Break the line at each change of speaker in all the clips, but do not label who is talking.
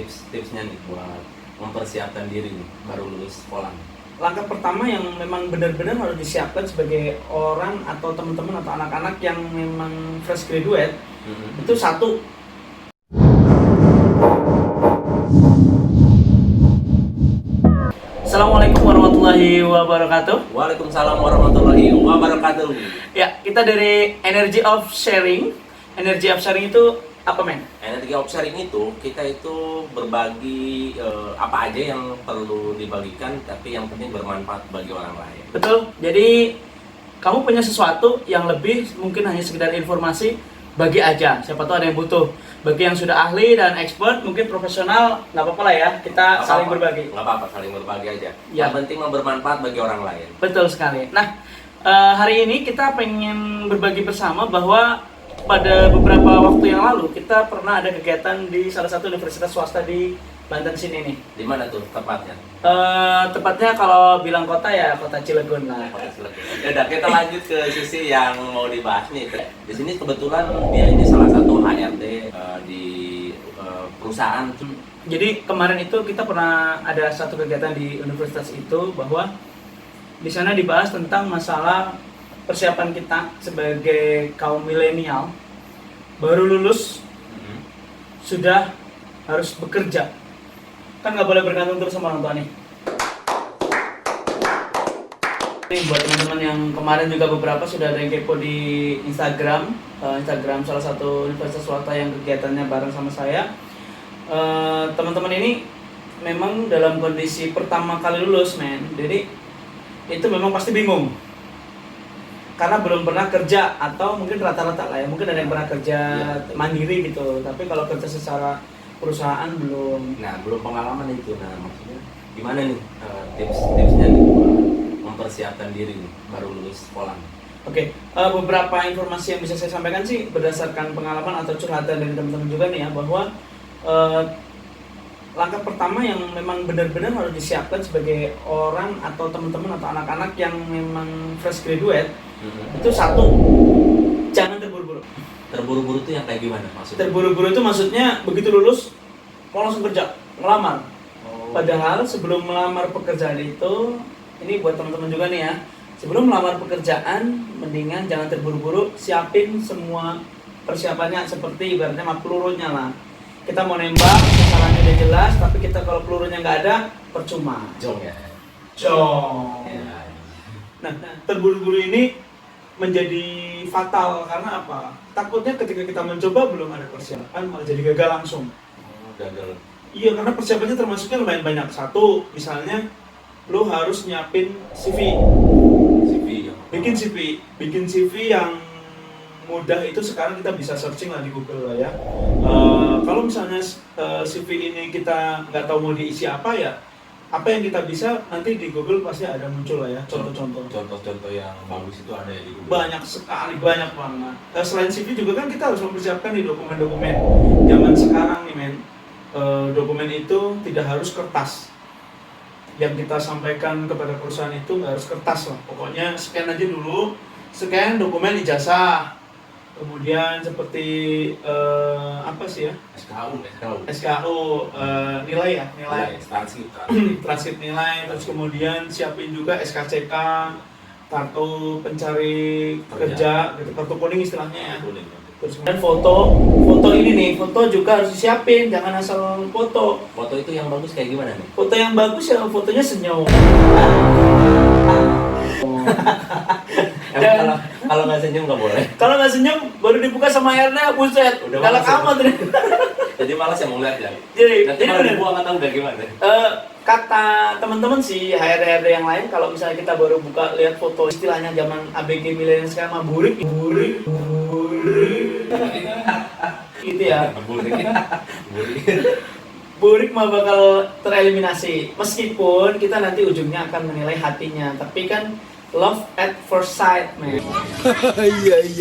Tips-tipsnya nih buat mempersiapkan diri nih, baru lulus sekolah.
Langkah pertama yang memang benar-benar harus disiapkan sebagai orang atau teman-teman atau anak-anak yang memang fresh graduate itu satu. Assalamualaikum warahmatullahi wabarakatuh.
Waalaikumsalam warahmatullahi wabarakatuh.
Ya, kita dari Energy of Sharing. Energy of Sharing itu apa, men?
Energy of sharing itu kita itu berbagi apa aja yang perlu dibagikan, tapi yang penting bermanfaat bagi orang lain.
Betul. Jadi kamu punya sesuatu yang lebih mungkin hanya sekedar informasi, bagi aja. Siapa tahu ada yang butuh. Bagi yang sudah ahli dan expert, mungkin profesional, nggak apa-apa lah ya. Kita saling berbagi.
Nggak apa-apa, saling berbagi aja.
Ya.
Yang penting bermanfaat bagi orang lain.
Betul sekali. Nah, hari ini kita pengen berbagi bersama bahwa pada beberapa waktu yang lalu kita pernah ada kegiatan di salah satu universitas swasta di Banten sini nih.
Di mana tuh tepatnya?
Tepatnya kalau bilang kota ya kota Cilegon lah.
Ya udah, kita lanjut ke sisi yang mau dibahas nih. Di sini kebetulan dia ini salah satu HRD di perusahaan.
Jadi kemarin itu kita pernah ada satu kegiatan di universitas itu bahwa di sana dibahas tentang masalah persiapan kita sebagai kaum milenial baru lulus sudah harus bekerja, kan nggak boleh bergantung terus sama orang tua nih. Ini buat teman-teman yang kemarin juga beberapa sudah ada yang kepo di Instagram salah satu universitas swasta yang kegiatannya bareng sama saya. Teman-teman ini memang dalam kondisi pertama kali lulus, men. Jadi itu memang pasti bingung karena belum pernah kerja, atau mungkin rata-rata lah ya, mungkin ada yang pernah kerja mandiri gitu, tapi kalau kerja secara perusahaan belum.
Nah, belum pengalaman itu. Nah, maksudnya gimana nih tips-tipsnya nih buat mempersiapkan diri nih, baru lulus sekolah?
Oke, beberapa informasi yang bisa saya sampaikan sih berdasarkan pengalaman atau curhatan dari teman-teman juga nih ya, bahwa langkah pertama yang memang benar-benar harus disiapkan sebagai orang atau teman-teman atau anak-anak yang memang fresh graduate itu satu, jangan terburu-buru.
Terburu-buru itu yang kayak gimana maksudnya?
Terburu-buru itu maksudnya begitu lulus mau langsung kerja, ngelamar. Padahal sebelum melamar pekerjaan itu, ini buat teman-teman juga nih ya, sebelum melamar pekerjaan mendingan jangan terburu-buru, siapin semua persiapannya, seperti ibaratnya mah pelurunya lah. Kita mau nembak, sasarannya udah jelas, tapi kita kalau pelurunya nggak ada, percuma.
Jong ya?
Jong.
Ya.
Nah, terburu-buru ini menjadi fatal karena apa? Takutnya ketika kita mencoba belum ada persiapan, malah jadi gagal langsung.
Gagal.
Iya, karena persiapannya termasuknya lumayan banyak. Satu, misalnya lo harus nyiapin CV.
CV ya.
Bikin CV yang mudah itu sekarang kita bisa searching lah di Google lah ya. Kalau misalnya CV ini kita nggak tahu mau diisi apa ya, apa yang kita bisa nanti di Google pasti ada muncul lah ya contoh-contoh.
Contoh-contoh yang bagus itu ada ya di Google.
Banyak sekali, banyak banget. Selain CV juga kan kita harus mempersiapkan di dokumen-dokumen. Zaman sekarang nih men, dokumen itu tidak harus kertas. Yang kita sampaikan kepada perusahaan itu nggak harus kertas lah. Pokoknya scan aja dulu, scan dokumen ijazah. Kemudian seperti apa sih ya? SKU, nilai ya, nilai. Transkrip nilai, terus kemudian siapin juga SKCK, kartu pencari kerja, gitu, kartu kuning istilahnya ya. Terus kemudian foto ini nih, foto juga harus disiapin, jangan asal foto.
Foto itu yang bagus kayak gimana nih?
Foto yang bagus ya fotonya senyum.
Kalau nggak senyum nggak boleh.
Kalau nggak senyum baru dibuka sama airnya, buset, galak amat nih.
Jadi malas ya mau lihat ya.
Jadi
kalau dibuang atau enggak gimana?
Kata teman-teman sih HRD yang lain, kalau misalnya kita baru buka lihat foto, istilahnya zaman ABG milenial sekarang mah burik gitu ya. Burik mah bakal tereliminasi, meskipun kita nanti ujungnya akan menilai hatinya, tapi kan love at first sight, man. Iya.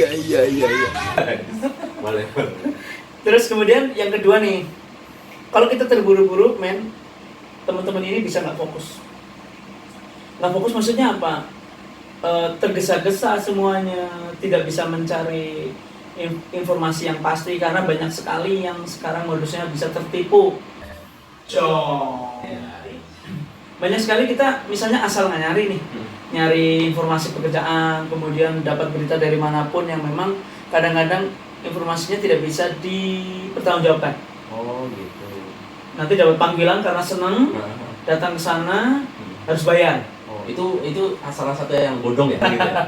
Boleh.
Terus kemudian yang kedua nih, kalau kita terburu-buru, men, teman-teman ini bisa nggak fokus. Nggak fokus maksudnya apa? Tergesa-gesa semuanya, tidak bisa mencari informasi yang pasti karena banyak sekali yang sekarang modusnya bisa tertipu. Cong.
Ya.
Banyak sekali kita misalnya asal nggak nyari nih, nyari informasi pekerjaan, kemudian dapat berita dari manapun yang memang kadang-kadang informasinya tidak bisa dipertanggungjawabkan.
Oh gitu.
Nanti dapat panggilan karena seneng,
Nah,
datang ke sana harus bayar.
oh, itu salah satu yang bodong ya gitu ya.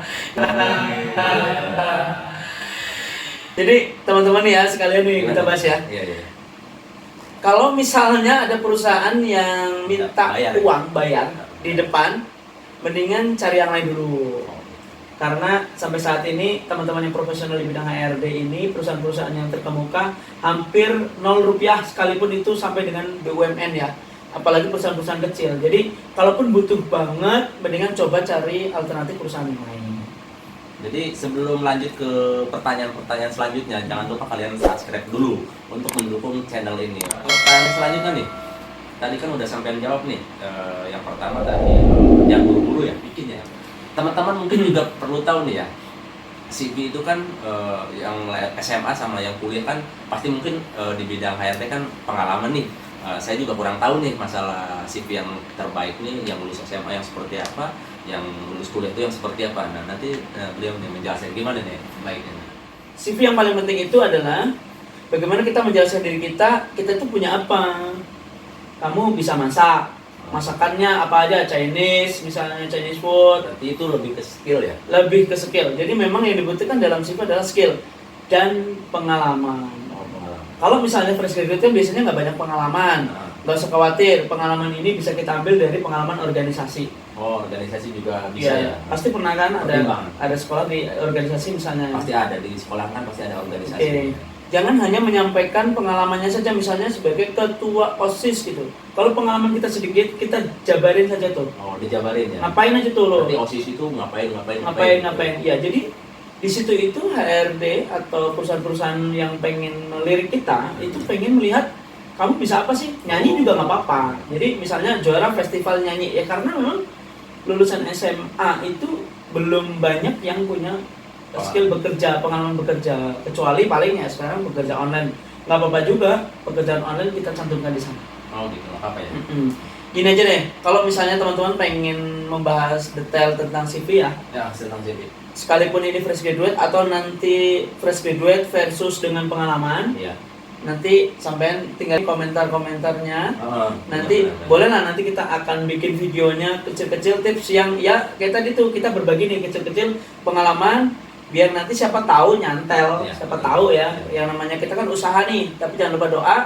Jadi teman-teman ya sekalian nih kita bahas ya.
Iya, iya.
Kalau misalnya ada perusahaan yang minta
Bayar.
uang bayar di depan, mendingan cari yang lain dulu. Karena sampai saat ini teman-teman yang profesional di bidang HRD ini, perusahaan-perusahaan yang terkemuka hampir 0 rupiah sekalipun itu sampai dengan BUMN ya. Apalagi perusahaan-perusahaan kecil. Jadi kalaupun butuh banget, mendingan coba cari alternatif perusahaan yang lain.
Jadi sebelum lanjut ke pertanyaan-pertanyaan selanjutnya, jangan lupa kalian subscribe dulu untuk mendukung channel ini. Pertanyaan selanjutnya nih, tadi kan udah sampean jawab nih. Yang pertama tadi, yang buru-buru ya bikin ya. Teman-teman mungkin juga perlu tahu nih ya, CV itu kan yang SMA sama yang kuliah kan pasti mungkin di bidang HRD kan pengalaman nih. Saya juga kurang tahu nih masalah CV yang terbaik nih, yang lulus SMA yang seperti apa, yang lulus kuliah itu yang seperti apa. Nah nanti beliau nih menjelaskan gimana nih baiknya.
CV yang paling penting itu adalah bagaimana kita menjelaskan diri kita itu punya apa. Kamu bisa masak, masakannya apa aja, Chinese, misalnya Chinese food.
Berarti itu lebih ke skill ya?
Lebih ke skill. Jadi memang yang dibutuhkan dalam CV adalah skill dan pengalaman.
Oh, pengalaman.
Kalau misalnya fresh graduate kan biasanya nggak banyak pengalaman.
Nah.
Nggak usah khawatir, pengalaman ini bisa kita ambil dari pengalaman organisasi.
Oh, organisasi juga bisa ya?
Pasti pernah kan
Pertimbangan.
ada sekolah di organisasi misalnya.
Pasti ada di sekolah kan, pasti ada organisasi.
Oke. Jangan hanya menyampaikan pengalamannya saja, misalnya sebagai ketua OSIS gitu. Kalau pengalaman kita sedikit, kita jabarin saja tuh.
Oh, dijabarin ya?
Ngapain aja tuh lo?
Berarti OSIS itu ngapain.
Ya, jadi di situ itu HRD atau perusahaan-perusahaan yang pengen melirik kita itu pengen melihat kamu bisa apa sih? Nyanyi juga nggak apa-apa. Jadi misalnya juara festival nyanyi ya, karena memang lulusan SMA itu belum banyak yang punya skill bekerja, pengalaman bekerja, kecuali paling ya sekarang bekerja online. Nggak apa-apa juga pekerjaan online kita cantumkan di sana.
Oh gitu, nggak apa-apa ya?
Gini aja deh, kalau misalnya teman-teman pengen membahas detail tentang CV ya,
Tentang CV.
sekalipun ini fresh graduate atau nanti fresh graduate versus dengan pengalaman,
Iya.
nanti sampean tinggal komentar-komentarnya. Nanti boleh lah, nanti kita akan bikin videonya kecil-kecil tips yang ya kayak tadi tuh kita berbagi nih kecil-kecil pengalaman biar nanti siapa tahu nyantel, siapa tahu ya, yang namanya kita kan usaha nih, tapi jangan lupa doa.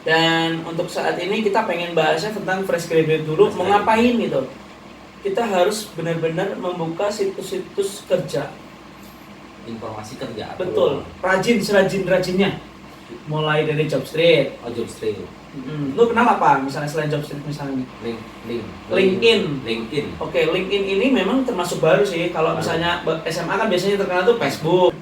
Dan untuk saat ini kita pengen bahasnya tentang fresh graduate dulu, mau ngapain gitu. Kita harus benar-benar membuka situs-situs kerja.
Informasi kerja.
Betul, serajin-rajinnya. Mulai dari Jobstreet.
Oh, Jobstreet.
Lu kenal apa misalnya selain Jobstreet misalnya? LinkedIn. Oke, LinkedIn ini memang termasuk baru sih. Kalau misalnya SMA kan biasanya terkenal tuh Facebook.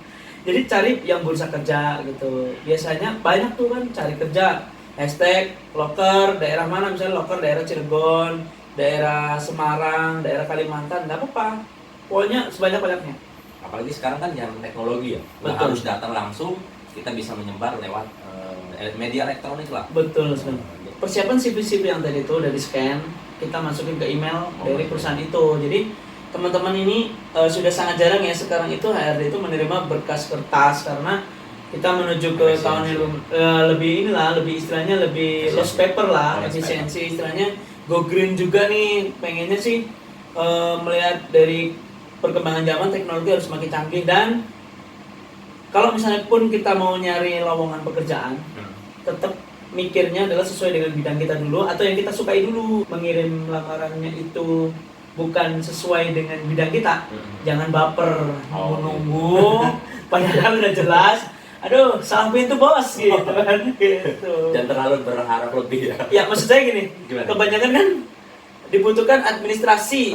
Jadi cari yang bursa kerja gitu. Biasanya banyak tuh kan cari kerja. Hashtag loker daerah mana, misalnya loker daerah Cirebon, daerah Semarang, daerah Kalimantan, nggak apa-apa. Pokoknya sebanyak-banyaknya.
Apalagi sekarang kan yang teknologi ya. Nggak harus datang langsung, kita bisa menyebar lewat media elektronik lah.
Betul sekali. Persiapan CV yang tadi itu udah di scan, kita masukin ke email dari perusahaan itu. Jadi teman-teman ini sudah sangat jarang ya sekarang itu HRD itu menerima berkas kertas, karena kita menuju ke tahun yang lebih istilahnya lebih lost paper lah, efisiensi istilahnya go green juga nih. Pengennya sih melihat dari perkembangan zaman, teknologi harus semakin canggih. Dan kalau misalnya pun kita mau nyari lowongan pekerjaan, tetap mikirnya adalah sesuai dengan bidang kita dulu atau yang kita sukai dulu. Mengirim lamarannya itu bukan sesuai dengan bidang kita, jangan baper, nunggu padahal udah jelas. Aduh, salah pintu bos gitu kan. Gitu.
Jangan terlalu berharap lebih ya.
Ya maksud saya gini,
Gimana?
kebanyakan kan dibutuhkan administrasi.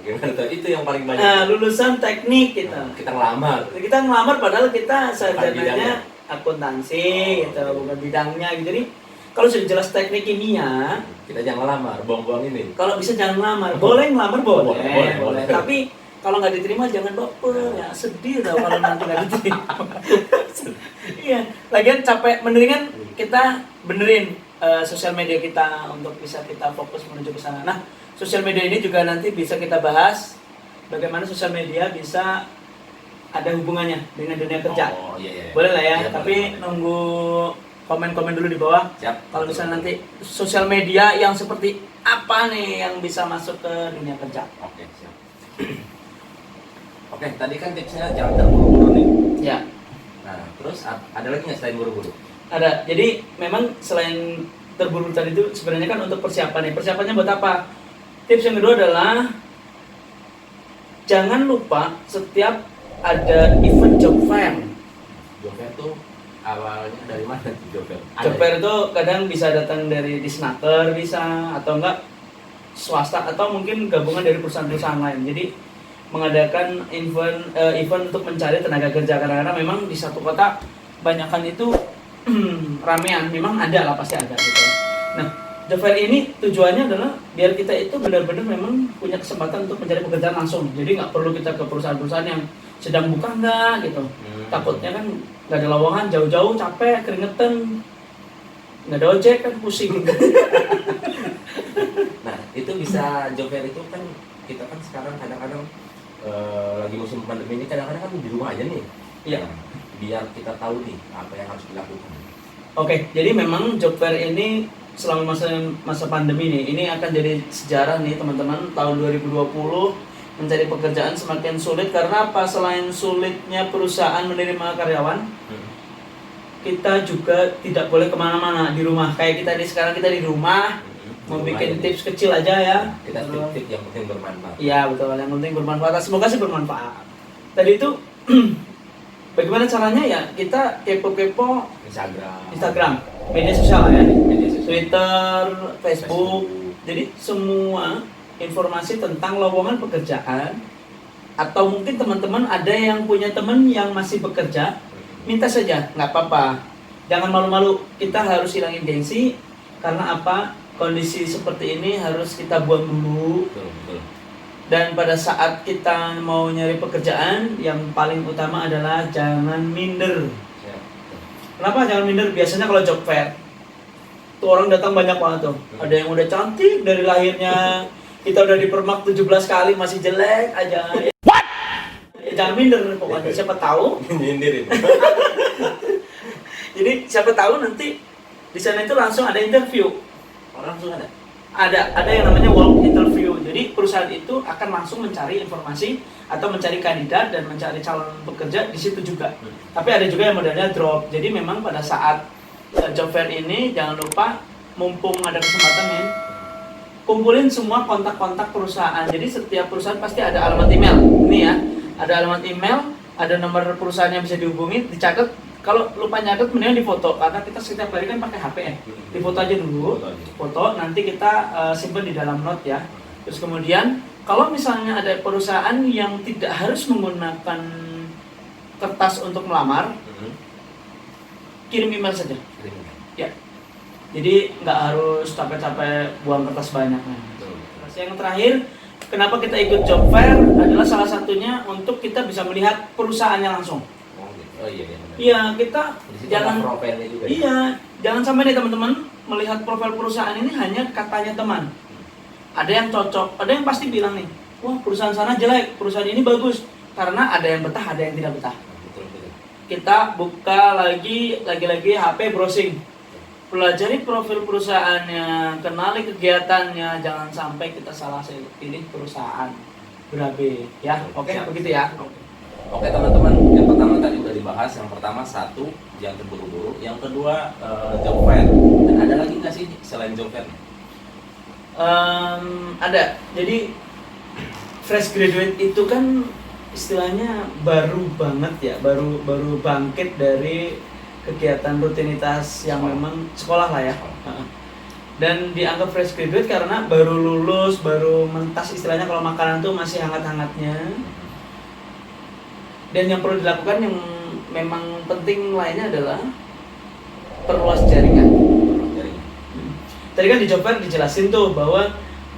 Gimana tuh? Itu yang paling banyak.
Nah, lulusan teknik kita.
Kita ngelamar.
Kita ngelamar padahal kita
bidangnya.
sarjananya akuntansi gitu, bukan bidangnya gitu. Jadi kalau sudah jelas teknik kimia,
kita jangan ngelamar, buang-buang ini.
kalau bisa jangan ngelamar. Boleh ngelamar boleh.
Boleh.
Tapi kalau nggak diterima jangan baper ya, sedih tau kalau nanti nggak diterima. Iya, lagian capek, mendingan kita benerin
sosial media kita untuk bisa kita fokus menuju ke sana. Nah, sosial media ini juga nanti bisa kita bahas bagaimana sosial media bisa ada hubungannya dengan dunia kerja.
Oh iya iya.
Boleh lah ya,
Iya,
tapi
boleh.
nunggu komen-komen dulu di bawah.
Siap.
Kalau misalnya nanti sosial media yang seperti apa nih yang bisa masuk ke dunia kerja.
Oke, siap. Oke, tadi kan tipsnya jangan terburu-buru nih.
Ya,
Nah, terus ada lagi nggak selain buru-buru?
ada. Jadi memang selain terburu tadi itu sebenarnya kan untuk persiapan nih. Persiapannya buat apa? Tips yang kedua adalah jangan lupa setiap ada event job fair.
Job fair tuh awalnya dari mana tuh job fair?
Job fair itu kadang bisa datang dari Disnaker bisa atau enggak swasta atau mungkin gabungan dari perusahaan-perusahaan lain. Jadi mengadakan event untuk mencari tenaga kerja karena memang di satu kota banyakkan itu ramean, memang ada lah pasti ada gitu. Nah, job fair ini tujuannya adalah biar kita itu benar-benar memang punya kesempatan untuk mencari pekerjaan langsung. Jadi nggak perlu kita ke perusahaan-perusahaan yang sedang buka enggak gitu. Takutnya kan nggak ada lowongan, jauh-jauh capek, keringetan, nggak ada ojek kan pusing.
Nah, itu bisa job fair itu kan kita kan sekarang kadang-kadang lagi musim pandemi ini kadang-kadang kan di rumah aja nih.
Iya.
Nah, biar kita tahu nih apa yang harus dilakukan.
Oke, jadi memang job fair ini selama masa pandemi nih, ini akan jadi sejarah nih teman-teman. Tahun 2020 mencari pekerjaan semakin sulit karena apa? Selain sulitnya perusahaan menerima karyawan, kita juga tidak boleh kemana-mana di rumah. Kayak kita nih sekarang kita di rumah, mau bikin tips kecil aja ya.
Kita tip-tip yang penting bermanfaat.
Iya betul, yang penting bermanfaat. Semoga sih bermanfaat. Tadi itu bagaimana caranya ya? Kita kepo-kepo Instagram, media sosial lah ya,
Media sosial.
Twitter, Facebook. Jadi semua informasi tentang lowongan pekerjaan atau mungkin teman-teman ada yang punya teman yang masih bekerja, minta saja, nggak apa-apa. Jangan malu-malu. Kita harus hilangin gengsi karena apa? Kondisi seperti ini harus kita buang dulu.
Betul.
Dan pada saat kita mau nyari pekerjaan, yang paling utama adalah jangan minder.
Siap.
Kenapa jangan minder? Biasanya kalau job fair, tuh orang datang banyak banget tuh. Ada yang udah cantik dari lahirnya, kita udah dipermak 17 kali masih jelek aja. What? Ya, jangan minder pokoknya. Siapa tahu?
Nyindirin.
Jadi siapa tahu nanti di sana itu langsung ada interview.
Orang langsung ada.
Ada yang namanya walk interview. Jadi perusahaan itu akan langsung mencari informasi atau mencari kandidat dan mencari calon pekerja di situ juga. Tapi ada juga yang modelnya drop. Jadi memang pada saat job fair ini jangan lupa, mumpung ada kesempatan nih, kumpulin semua kontak-kontak perusahaan. Jadi setiap perusahaan pasti ada alamat email. Ini ya, ada alamat email, ada nomor perusahaan yang bisa dihubungi, dicatat. Kalau lupa nyatet mendingan difoto karena kita setiap hari kan pakai HP ya. Difoto aja dulu. Foto nanti kita simpan di dalam note ya. Terus kemudian kalau misalnya ada perusahaan yang tidak harus menggunakan kertas untuk melamar, kirim email saja. Ya. Jadi nggak harus capek-capek buang kertas banyak. Terus yang terakhir, kenapa kita ikut job fair adalah salah satunya untuk kita bisa melihat perusahaannya langsung.
Oh iya.
Iya, kita
Jangan
jangan
profilnya juga.
iya, jangan sampai nih teman-teman melihat profil perusahaan ini hanya katanya teman. Ada yang cocok, ada yang pasti bilang nih, wah perusahaan sana jelek, perusahaan ini bagus. Karena ada yang betah, ada yang tidak betah.
Betul.
Kita buka lagi HP browsing. Pelajari profil perusahaannya, kenali kegiatannya, jangan sampai kita salah pilih perusahaan berabe ya. Oke,
Siap.
begitu ya.
Oke teman-teman, yang pertama tadi udah dibahas. Yang pertama satu, jangan terburu-buru. Yang kedua job fair. Dan ada lagi nggak sih selain job fair?
Ada. Jadi fresh graduate itu kan istilahnya baru banget ya, baru bangkit dari kegiatan rutinitas yang memang sekolah lah ya. Dan dianggap fresh graduate karena baru lulus, baru mentas istilahnya kalau makanan tuh masih hangat-hangatnya. Dan yang perlu dilakukan yang memang penting lainnya adalah perluas jaringan. Tadi kan di job fair dijelasin tuh bahwa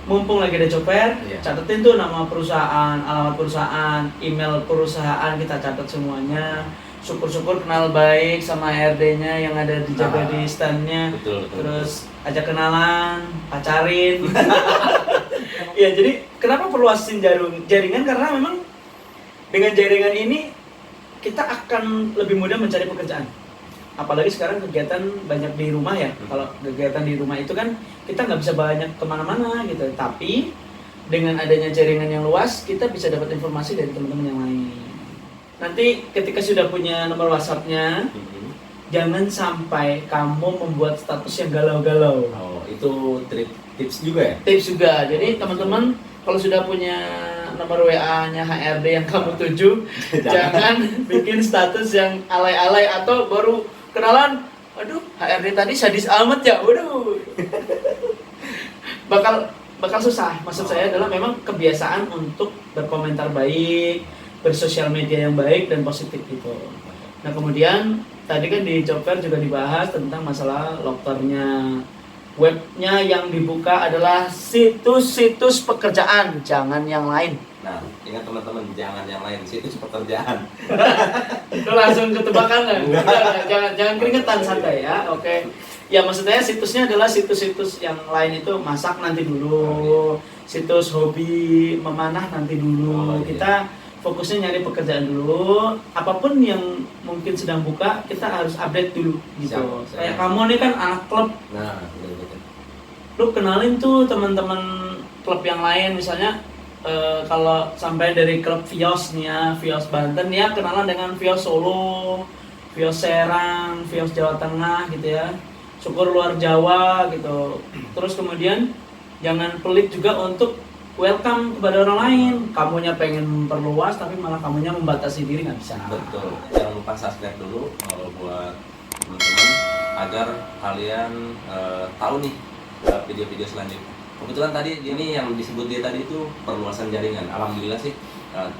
mumpung lagi ada job fair, catetin tuh nama perusahaan, alamat perusahaan, email perusahaan, kita catat semuanya. Syukur-syukur kenal baik sama HRD-nya yang ada dijaga di stand-nya.
Betul.
Terus ajak kenalan, pacarin. Ya jadi kenapa perluasin jaringan? Karena memang dengan jaringan ini kita akan lebih mudah mencari pekerjaan. Apalagi sekarang kegiatan banyak di rumah ya. Kalau kegiatan di rumah itu kan kita nggak bisa banyak kemana-mana gitu. Tapi dengan adanya jaringan yang luas, kita bisa dapat informasi dari teman-teman yang lain. Nanti ketika sudah punya nomor WhatsApp-nya, jangan sampai kamu membuat status yang galau-galau.
Oh, itu tips juga ya?
Tips juga. Jadi teman-teman kalau sudah punya nomor WA-nya HRD yang kamu tuju, jangan bikin status yang alay-alay atau baru kenalan, aduh HRD tadi sadis amat ya, waduh. Bakal susah. Maksud saya adalah memang kebiasaan untuk berkomentar baik, bersosial media yang baik dan positif gitu. Nah kemudian tadi kan di job fair juga dibahas tentang masalah loktornya. Webnya yang dibuka adalah situs-situs pekerjaan, jangan yang lain.
Nah, ingat teman-teman, jangan yang lain, situs pekerjaan.
Itu langsung ketebakan lah. Jangan keringetan, santai ya. Oke. Ya maksudnya situsnya adalah situs-situs yang lain itu masak nanti dulu, situs hobi memanah nanti dulu. Kita fokusnya nyari pekerjaan dulu. Apapun yang mungkin sedang buka, kita harus update dulu gitu.
Siap.
Kayak kamu nih kan anak klub.
Nah, betul.
Lu kenalin tuh teman-teman klub yang lain, misalnya kalau sampai dari klub Vios nih ya, Vios Banten ya, kenalan dengan Vios Solo, Vios Serang, Vios Jawa Tengah gitu ya, Syukur luar Jawa gitu. Terus kemudian jangan pelit juga untuk welcome kepada orang lain. Kamunya pengen memperluas tapi malah kamunya membatasi diri, nggak bisa.
Betul. Jangan lupa subscribe dulu buat teman-teman agar kalian tahu nih video-video selanjutnya. Kebetulan tadi ini yang disebut dia tadi itu perluasan jaringan. Alhamdulillah sih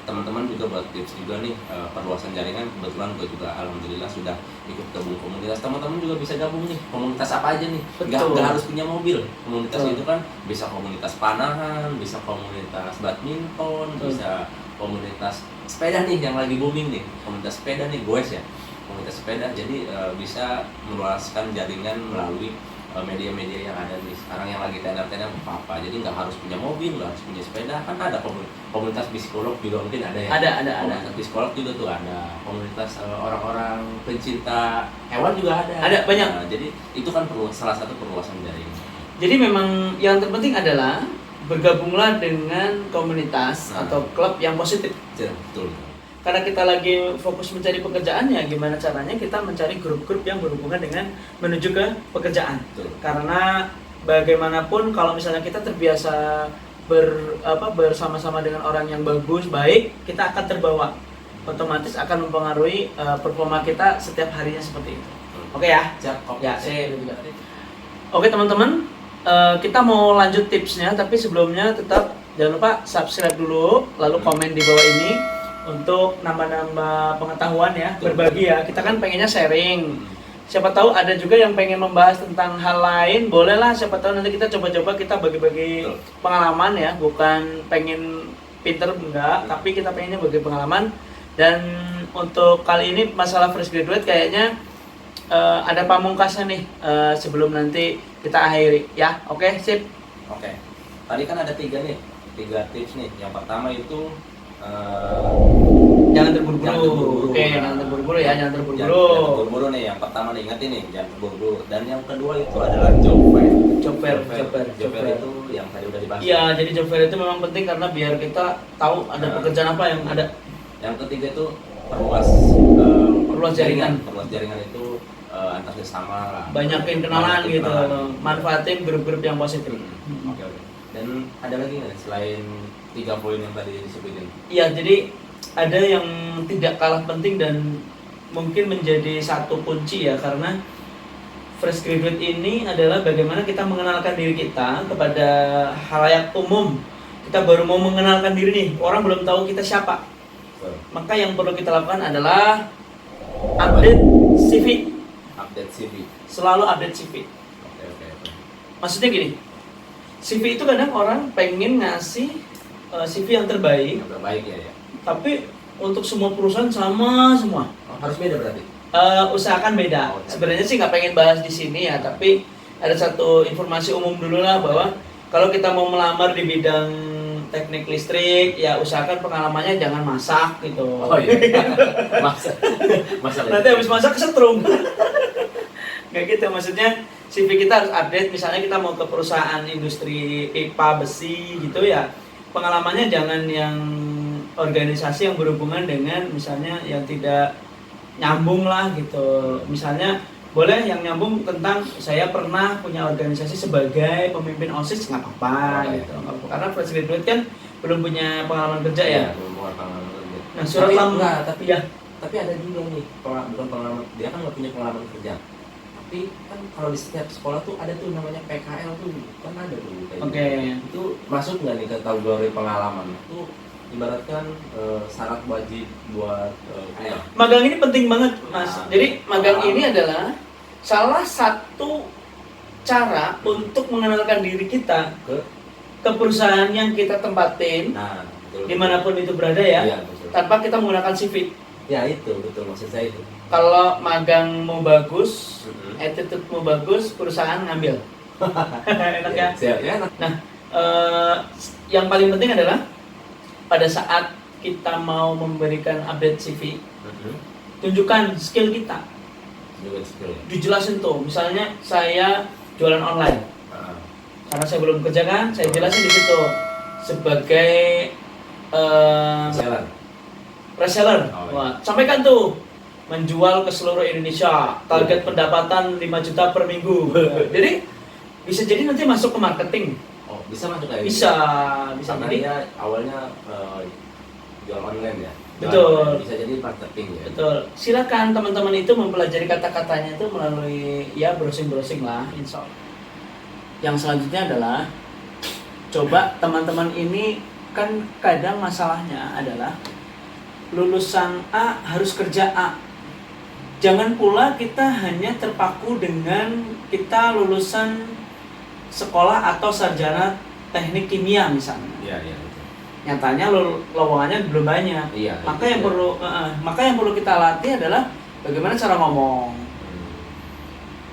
teman-teman juga buat tips juga nih perluasan jaringan. Kebetulan gue juga alhamdulillah sudah ikut gabung komunitas. Teman-teman juga bisa gabung nih. Komunitas apa aja nih? Nggak harus punya mobil. Komunitas itu kan bisa komunitas panahan, bisa komunitas badminton, bisa komunitas sepeda nih yang lagi booming nih. Komunitas sepeda nih, goes ya. Komunitas sepeda. Jadi bisa meluaskan jaringan melalui media-media yang ada nih sekarang yang lagi tenar-tenar apa-apa. Jadi nggak harus punya mobil, nggak harus punya sepeda. Kan ada komunitas psikolog juga mungkin ada ya.
Ada.
Komunitas psikolog juga tuh ada. Komunitas orang-orang pencinta hewan juga ada.
Ada banyak.
Nah, jadi itu kan salah satu perluasan jaringan.
Jadi memang yang terpenting adalah bergabunglah dengan komunitas atau klub yang positif.
Betul.
Karena kita lagi fokus mencari pekerjaan, ya gimana caranya kita mencari grup-grup yang berhubungan dengan menuju ke pekerjaan.
Betul.
Karena bagaimanapun kalau misalnya kita terbiasa bersama-sama dengan orang yang bagus, baik, kita akan terbawa. Otomatis akan mempengaruhi performa kita setiap harinya seperti itu. Oke ya?
Siap.
Ya, Oke teman-teman, kita mau lanjut tipsnya, tapi sebelumnya tetap jangan lupa subscribe dulu, lalu komen di bawah ini untuk nambah-nambah pengetahuan ya, berbagi ya. Kita kan pengennya sharing. Siapa tahu ada juga yang pengen membahas tentang hal lain, bolehlah. Siapa tahu nanti kita coba-coba, kita bagi-bagi pengalaman ya, bukan pengen pinter enggak, tapi kita pengennya bagi pengalaman. Dan untuk kali ini masalah fresh graduate kayaknya ada pamungkasnya nih sebelum nanti kita akhiri ya. Oke, sip.
Oke. Tadi kan ada 3 tips nih. Yang pertama itu
jangan terburu-buru. Oke, jangan terburu-buru ya, jangan terburu-buru.
Jangan terburu-buru nih. Yang pertama nih, ingat ini, jangan terburu-buru. Dan yang kedua itu adalah job fair. Job fair itu yang tadi udah dibahas.
Iya, jadi job fair itu memang penting karena biar kita tahu ada pekerjaan apa yang ada.
Yang ketiga itu perluas
jaringan.
Perluas jaringan itu antar sesama lah.
Banyakin kenalan gitu. Manfaatin grup-grup yang positif.
Oke. Dan ada lagi nggak selain 3 poin yang tadi disebutin?
Iya, jadi ada yang tidak kalah penting dan mungkin menjadi satu kunci ya, karena fresh graduate ini adalah bagaimana kita mengenalkan diri kita kepada halayak umum. Kita baru mau mengenalkan diri nih, orang belum tahu kita siapa. Maka yang perlu kita lakukan adalah update CV.
Update CV.
Selalu update CV.
Oke.
Maksudnya gini, CV itu kadang orang pengen ngasih CV yang terbaik.
Yang terbaik ya.
Tapi untuk semua perusahaan sama semua.
Harus beda berarti.
Usahakan beda. Sebenarnya sih nggak pengen bahas di sini ya, tapi ada satu informasi umum dulu lah bahwa kalau kita mau melamar di bidang teknik listrik, ya usahakan pengalamannya jangan masak gitu.
Oh iya. Masak.
Nanti habis masak kesetrum. Nggak gitu, maksudnya CV kita harus update. Misalnya kita mau ke perusahaan industri pipa besi gitu ya, pengalamannya jangan yang organisasi yang berhubungan dengan misalnya yang tidak nyambung lah gitu. Misalnya boleh yang nyambung tentang saya pernah punya organisasi sebagai pemimpin OSIS, nggak apa-apa gitu. Nggak apa-apa. Karena fresh graduate kan belum punya pengalaman kerja ya.
Belum punya pengalaman kerja.
Nah, surat lamaran
tapi
ya.
Tapi ada juga nih, bukan pengalaman, dia kan nggak punya pengalaman kerja. Tapi kan kalau di setiap sekolah tuh ada tuh namanya PKL tuh, kan ada tuh.
Oke.
Itu masuk nggak nih kategori pengalaman? Itu ibaratkan syarat wajib buat kuliah.
Magang ini penting banget, Mas.
Nah,
Jadi magang ini adalah salah satu cara untuk mengenalkan diri kita ke perusahaan yang kita tempatin,
Nah, betul.
dimanapun itu berada ya,
Iya, betul.
tanpa kita menggunakan CV.
Ya itu betul maksud saya itu.
Kalau magang mau bagus,
Mhm.
attitude mau bagus, perusahaan ngambil. Enak ya.
Siap ya.
Nah, yang paling penting adalah pada saat kita mau memberikan update CV, tunjukkan skill kita.
Juga skill ya.
Dijelasin tuh, misalnya saya jualan online. Karena saya belum kerja kan, saya jelasin di situ sebagai
Jalan.
reseller.
Oh, iya.
Wah, sampaikan tuh menjual ke seluruh Indonesia, target pendapatan 5 juta per minggu. Jadi bisa jadi nanti masuk ke marketing.
Oh, bisa masuk kayak
Bisa
Karena
jadi.
dia awalnya jual online ya.
Betul.
Bisa jadi marketing ya.
Betul. Silakan teman-teman itu mempelajari kata-katanya itu melalui ya browsing-browsing lah, insya Allah. Yang selanjutnya adalah coba teman-teman ini kan kadang masalahnya adalah lulusan A harus kerja A. Jangan pula kita hanya terpaku dengan kita lulusan sekolah atau sarjana teknik kimia misalnya.
Iya, iya betul.
Nyatanya lowongannya belum banyak.
Iya.
Maka yang perlu kita latih adalah bagaimana cara ngomong,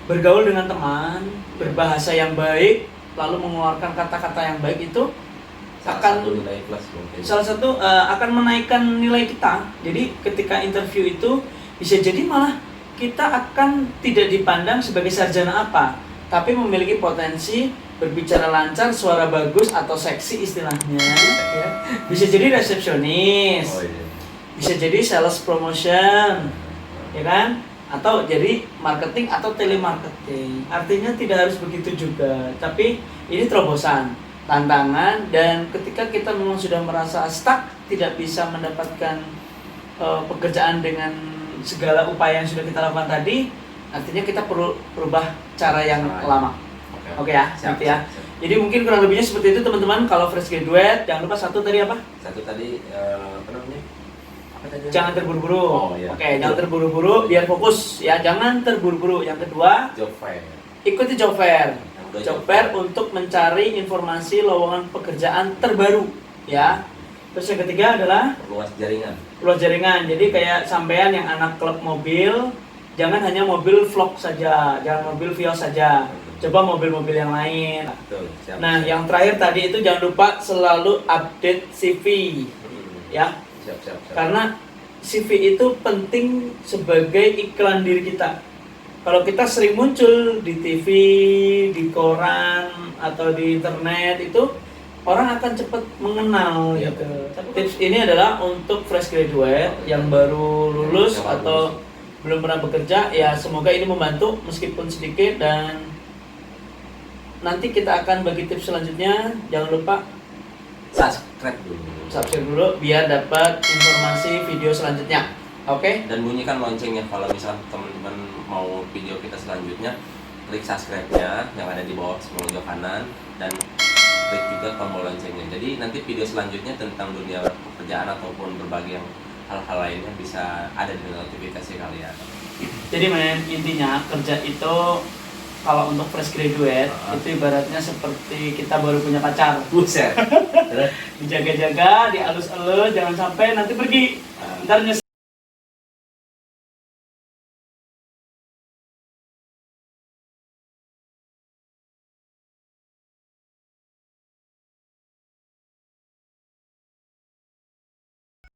bergaul dengan teman, berbahasa yang baik, lalu mengeluarkan kata-kata yang baik itu
Salah satu nilai plus mungkin.
salah satu akan menaikkan nilai kita. Jadi ketika interview itu bisa jadi malah kita akan tidak dipandang sebagai sarjana apa, tapi memiliki potensi berbicara lancar, suara bagus atau seksi istilahnya. Ya. Bisa jadi resepsionis,
Oh iya.
bisa jadi sales promotion, ya kan? Atau jadi marketing atau telemarketing. Artinya tidak harus begitu juga, tapi ini terobosan, tantangan, dan ketika kita memang sudah merasa stuck, tidak bisa mendapatkan pekerjaan dengan segala upaya yang sudah kita lakukan tadi, artinya kita perlu berubah cara yang lama. Oke ya,
Siap,
gitu ya.
siap.
Jadi mungkin kurang lebihnya seperti itu teman-teman. Kalau fresh graduate, jangan lupa satu tadi apa?
Satu tadi apa namanya? Apa tadi?
Jangan terburu-buru.
Oh, iya.
Oke, jangan terburu-buru, biar fokus ya. Jangan terburu-buru. Yang kedua,
Job fair.
ikuti job fair.
Yang kedua,
Job fair untuk mencari informasi lowongan pekerjaan terbaru, ya. Terus yang ketiga adalah
Luas jaringan.
luas jaringan. Jadi kayak sampean yang anak klub mobil, jangan hanya mobil vlog saja, jangan mobil Vios saja. Coba mobil-mobil yang lain.
Betul. Siap.
Nah, yang terakhir tadi itu jangan lupa selalu update CV, ya.
Siap.
Karena CV itu penting sebagai iklan diri kita. Kalau kita sering muncul di TV, di koran, atau di internet itu orang akan cepat mengenal
Iya,
gitu.
betul.
Tips ini adalah untuk fresh graduate yang baru lulus
Yang baru
atau
lulus.
belum pernah bekerja, ya semoga ini membantu meskipun sedikit, dan nanti kita akan bagi tips selanjutnya. Jangan lupa
Subscribe dulu.
subscribe dulu biar dapat informasi video selanjutnya. Oke?
Dan bunyikan loncengnya kalau misal teman-teman mau video kita selanjutnya, klik subscribe-nya yang ada di bawah sebelah pojok kanan dan klik juga tombol loncengnya. Jadi nanti video selanjutnya tentang dunia pekerjaan ataupun berbagai yang hal-hal lainnya bisa ada di notifikasi kalian.
Jadi men, intinya kerja itu kalau untuk fresh graduate itu ibaratnya seperti kita baru punya pacar.
Buset.
Dijaga-jaga, dialus-alus, jangan sampai nanti pergi. Ntar nyesel